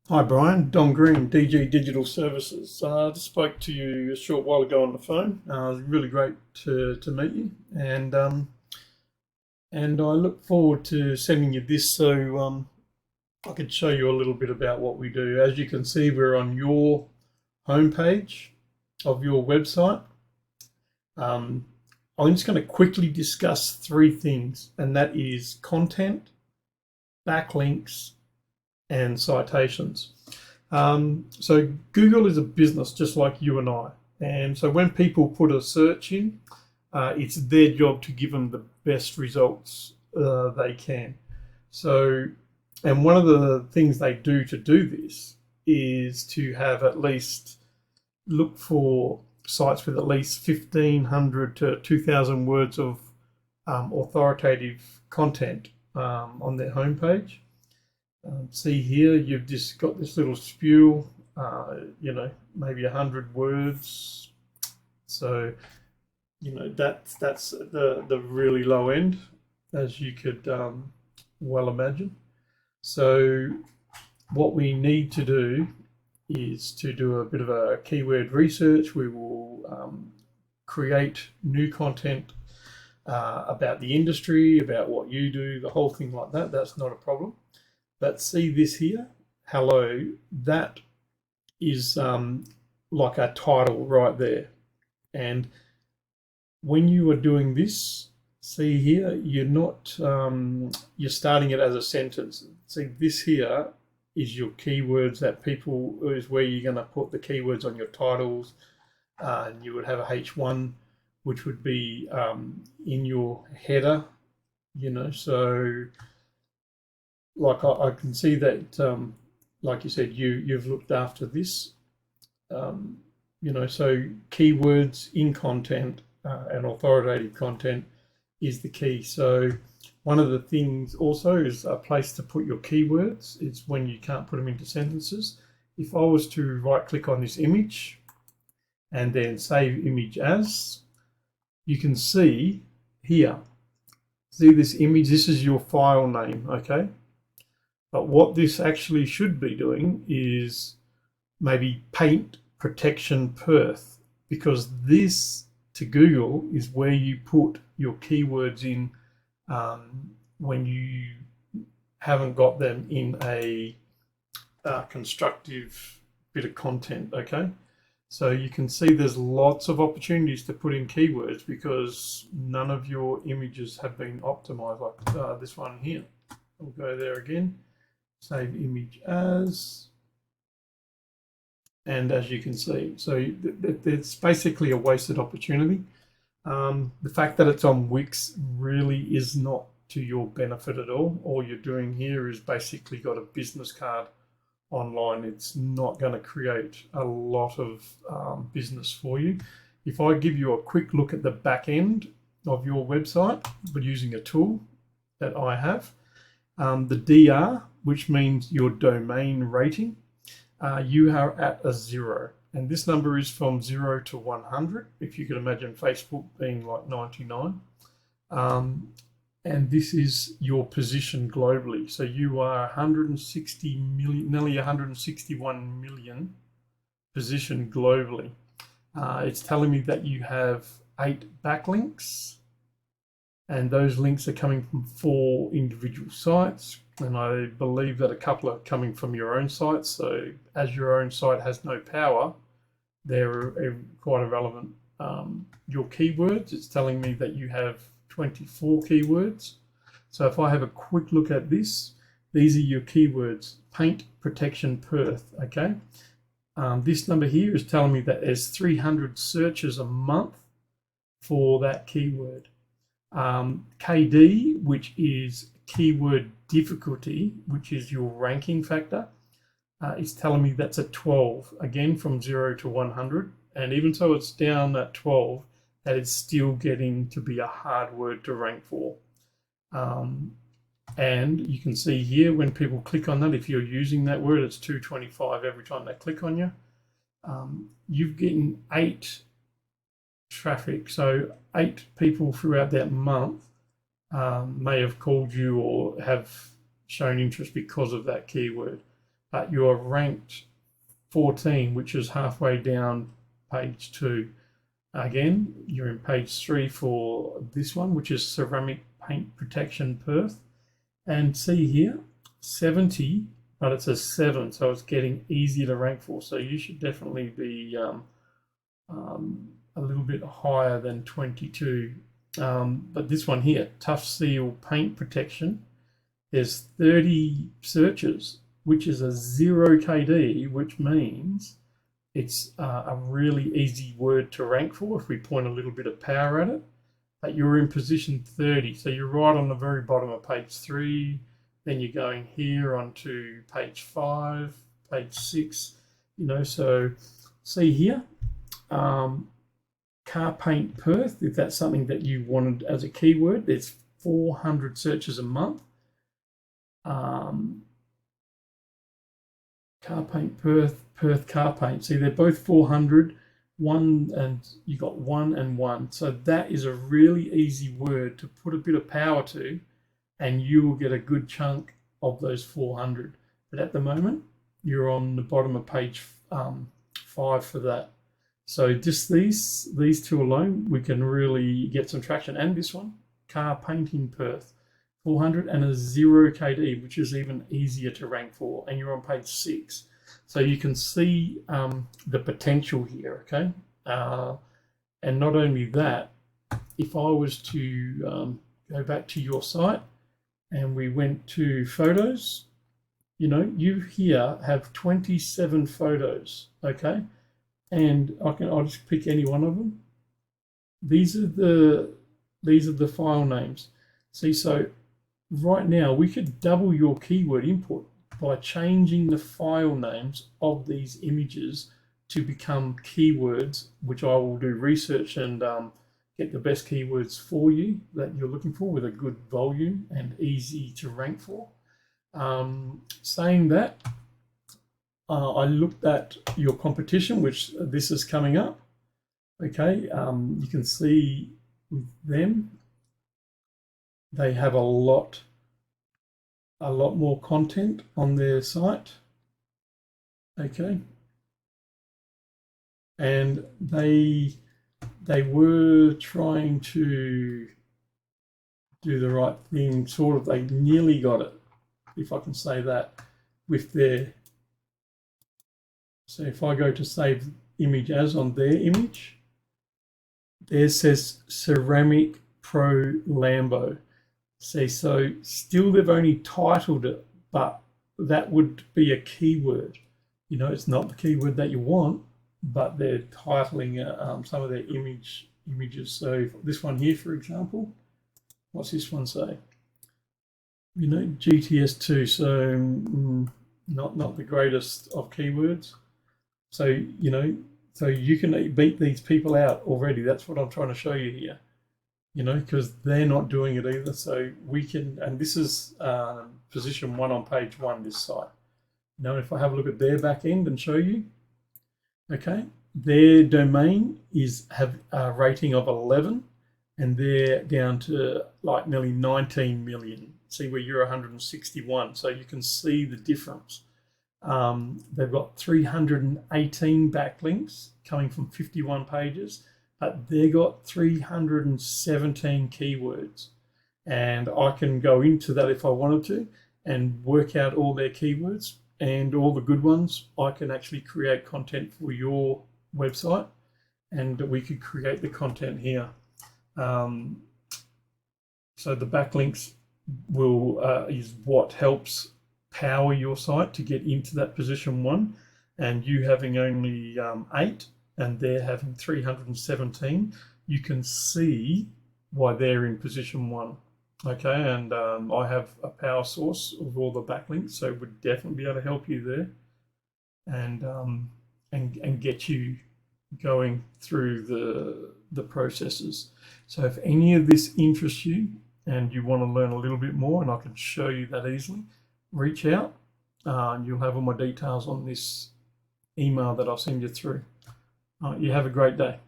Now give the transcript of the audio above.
Hi Brian, Don Green, DG Digital Services. I just spoke to you a short while ago on the phone. It was really great to meet you, and I look forward to sending you this so I could show you a little bit about what we do. As you can see, we're on your homepage of your website. Um, I'm just going to quickly discuss three things, and that is content, backlinks, and citations. So Google is a business just like you and I. And so when people put a search in, it's their job to give them the best results they can. So, and one of the things they do to do this is to have at least look for sites with at least 1,500 to 2,000 words of authoritative content on their homepage. See here, you've just got this little spew, maybe 100 words. So, that's the really low end, as you could well imagine. So, what we need to do is to do a bit of a keyword research. We will create new content about the industry, about what you do, the whole thing like that. That's not a problem. But see this here, hello, that is like a title right there. And when you are doing this, see here, you're not, you're starting it as a sentence. See this here is your keywords that people, is where you're going to put the keywords on your titles. And you would have a H1, which would be in your header, so like I can see that, like you said, you've looked after this, so keywords in content and authoritative content is the key. So one of the things also is a place to put your keywords. It's when you can't put them into sentences. If I was to right click on this image and then save image as, you can see here, see this image, this is your file name, okay? But what this actually should be doing is maybe paint protection Perth, because this to Google is where you put your keywords in when you haven't got them in a constructive bit of content, okay? So you can see there's lots of opportunities to put in keywords because none of your images have been optimized, like this one here. I'll go there again. Save image as, and as you can see, so it's basically a wasted opportunity. The fact that it's on Wix really is not to your benefit at all. All you're doing here is basically got a business card online. It's not going to create a lot of business for you. If I give you a quick look at the back end of your website, but using a tool that I have, the DR, which means your domain rating, you are at a 0. And this number is from 0 to 100, if you could imagine Facebook being like 99. And this is your position globally. So you are 160 million, nearly 161 million positioned globally. It's telling me that you have 8 backlinks, and those links are coming from 4 individual sites, and I believe that a couple are coming from your own site. So as your own site has no power, they're quite irrelevant. Your keywords, it's telling me that you have 24 keywords. So if I have a quick look at this, these are your keywords: paint protection Perth, okay? This number here is telling me that there's 300 searches a month for that keyword. KD, which is keyword difficulty, which is your ranking factor, is telling me that's a 12, again from 0 to 100. And even so it's down at 12, that is still getting to be a hard word to rank for. And you can see here when people click on that, if you're using that word, it's 225 every time they click on you. You've getting 8 traffic, so 8 people throughout that month may have called you or have shown interest because of that keyword. but you're ranked 14, which is halfway down page 2. Again, you're in page 3 for this one, which is Ceramic Paint Protection Perth. And see here, 70, but it's a 7, so it's getting easier to rank for. So you should definitely be a little bit higher than 22. But this one here, Toughseal Paint Protection, there's 30 searches, which is a 0 KD, which means it's a really easy word to rank for if we point a little bit of power at it. But you're in position 30, so you're right on the very bottom of page 3. Then you're going here onto page 5, page 6. So see here, car paint Perth. If that's something that you wanted as a keyword, there's 400 searches a month. Car paint Perth, Perth car paint. See, they're both 400. One, and you got 1 and 1. So that is a really easy word to put a bit of power to, and you will get a good chunk of those 400. But at the moment, you're on the bottom of page 5 for that. So just these two alone, we can really get some traction. And this one, car painting Perth, 400 and a 0 KD, which is even easier to rank for. And you're on page 6. So you can see the potential here, okay? And not only that, if I was to go back to your site and we went to photos, you here have 27 photos, okay? And I'll just pick any one of them. These are the file names. See, so right now we could double your keyword input by changing the file names of these images to become keywords, which I will do research and get the best keywords for you that you're looking for with a good volume and easy to rank for. Saying that, I looked at your competition, which this is coming up. Okay, you can see with them, they have a lot more content on their site. Okay, and they were trying to do the right thing, sort of. They nearly got it, if I can say that, with their. So if I go to save image as on their image, there says Ceramic Pro Lambo. See, so still they've only titled it, but that would be a keyword. It's not the keyword that you want, but they're titling some of their images. So this one here, for example, what's this one say? GTS2, so not the greatest of keywords. So, so you can beat these people out already. That's what I'm trying to show you here. Because they're not doing it either. So we can, and this is position 1 on page 1, this site. If I have a look at their back end and show you, okay, their domain have a rating of 11, and they're down to like nearly 19 million. See where you're 161. So you can see the difference. They've got 318 backlinks coming from 51 pages. But they got 317 keywords, and I can go into that if I wanted to and work out all their keywords, and all the good ones I can actually create content for your website, and we could create the content here. So the backlinks is what helps power your site to get into that position 1, and you having only 8 and they're having 317, you can see why they're in position 1. Okay, and I have a power source of all the backlinks, so would definitely be able to help you there, and get you going through the processes. So if any of this interests you and you want to learn a little bit more, and I can show you that easily, reach out. You'll have all my details on this email that I'll send you through. You have a great day.